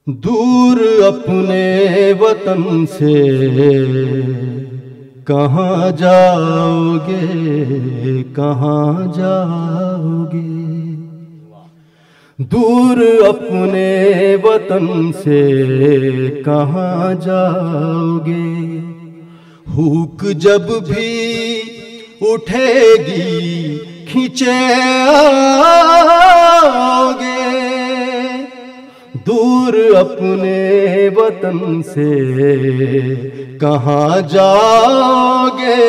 दूर अपने वतन से कहाँ जाओगे, कहाँ जाओगे। दूर अपने वतन से कहाँ जाओगे। हुक जब भी उठेगी खींचे आओगे। दूर अपने वतन से कहाँ जाओगे।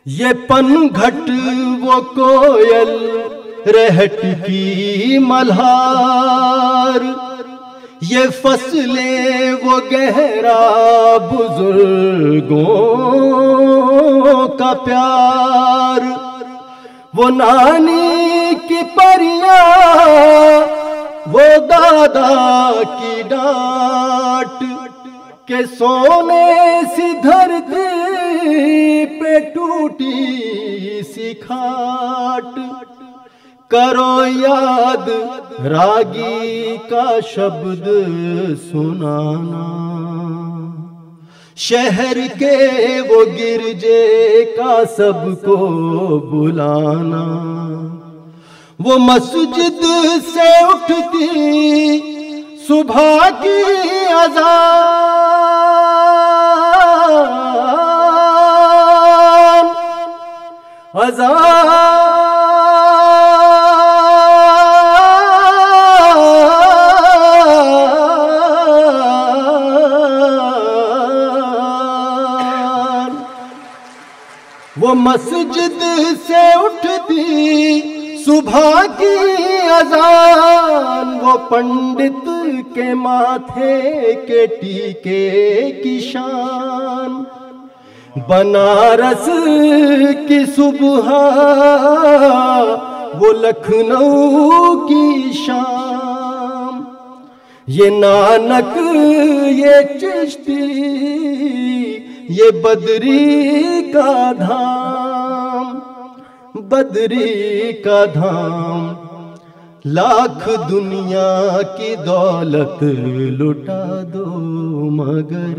ये पनघट वो कोयल रहट की मल्हार, ये फसलें वो गहरा बुजुर्गों का प्यार, वो नानी की परियां, वो दादा की डांट के सोने सी धरती पे टूटी सी खाट। करो याद रागी का शब्द सुनाना, शहर के वो गिरजे का सबको बुलाना। वो मस्जिद से उठती सुबह की अज़ान, अज़ान वो मस्जिद से उठती सुबह की अज़ान, वो पंडित के माथे के टीके की शान। बनारस की सुबह वो लखनऊ की शाम। ये नानक ये चिश्ती ये बदरी का धाम, बदरी का धाम। लाख दुनिया की दौलत लुटा दो मगर,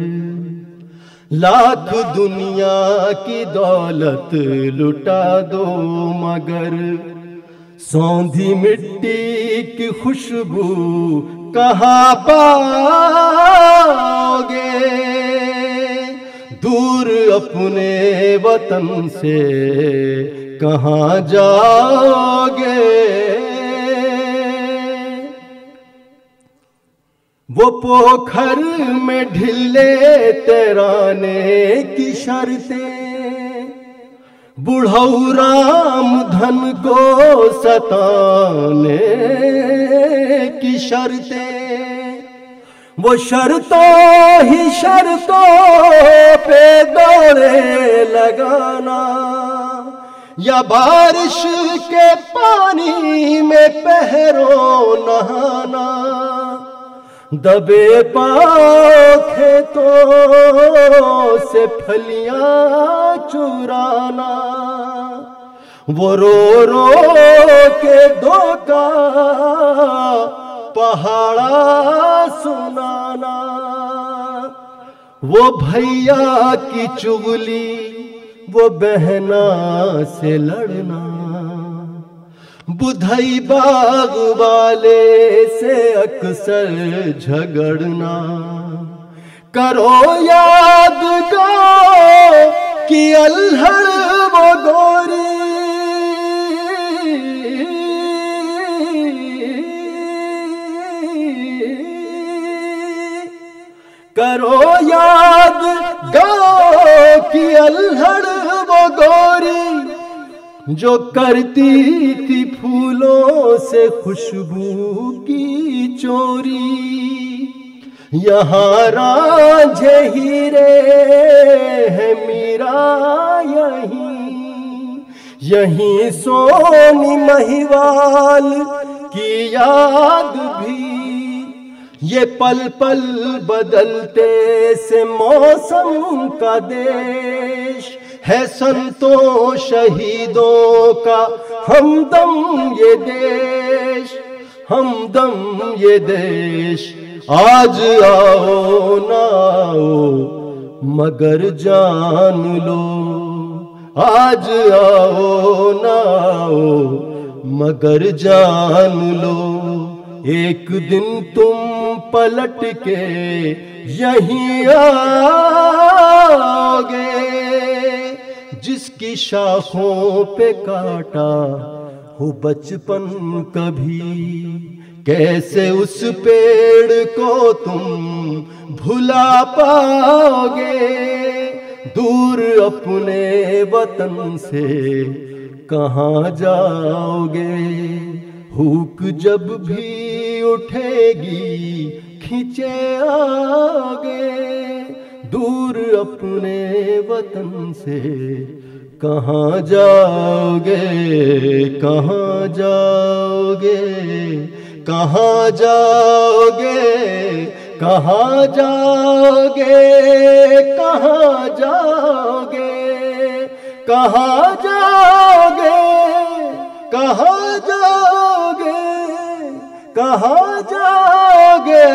लाख दुनिया की दौलत लुटा दो मगर, सौंधी मिट्टी की खुशबू कहाँ पाओगे। दूर अपने वतन से कहाँ जाओगे। वो पोखर में ढिले तैराने की शर्तें, बुढ़ऊ राम धन को सताने की शर्तें। वो शर्तों ही शर्तों पे दौड़े लगाना, या बारिश के पानी में पहरों नहाना। दबे पाँव खेतों से फलियां चुराना, वो रो रो के धोखा पहाड़ा सुनाना। वो भैया की चुगली वो बहना से लड़ना, बुधई बाग वाले से अक्सर झगड़ना। करो याद गाओ कि अल्हड़ वो गोरी, करो याद गाओ कि अल्हड़ वो गोरी, जो करती थी फूलों से खुशबू की चोरी। यहाँ रांझे हीरे है मीरा यहीं, यहीं सोनी महिवाल की याद भी। ये पल पल बदलते से मौसम का देश है, संतों शहीदों का हमदम ये देश। हमदम ये देश। आज आओ ना आओ मगर जान लो, आज आओ ना आओ मगर जान लो। एक दिन तुम पलट के यहीं आओगे, जिसकी शाखों पे काटा हो बचपन कभी। कैसे उस पेड़ को तुम भुला पाओगे, दूर अपने वतन से कहाँ जाओगे। हुक जब भी उठेगी खींचे आगे, दूर अपने वतन से कहाँ जाओगे, कहाँ जाओगे, कहाँ जाओगे, कहाँ जाओगे, कहाँ जाओगे, कहाँ जाओगे, कहाँ जाओगे, कहाँ जाओगे।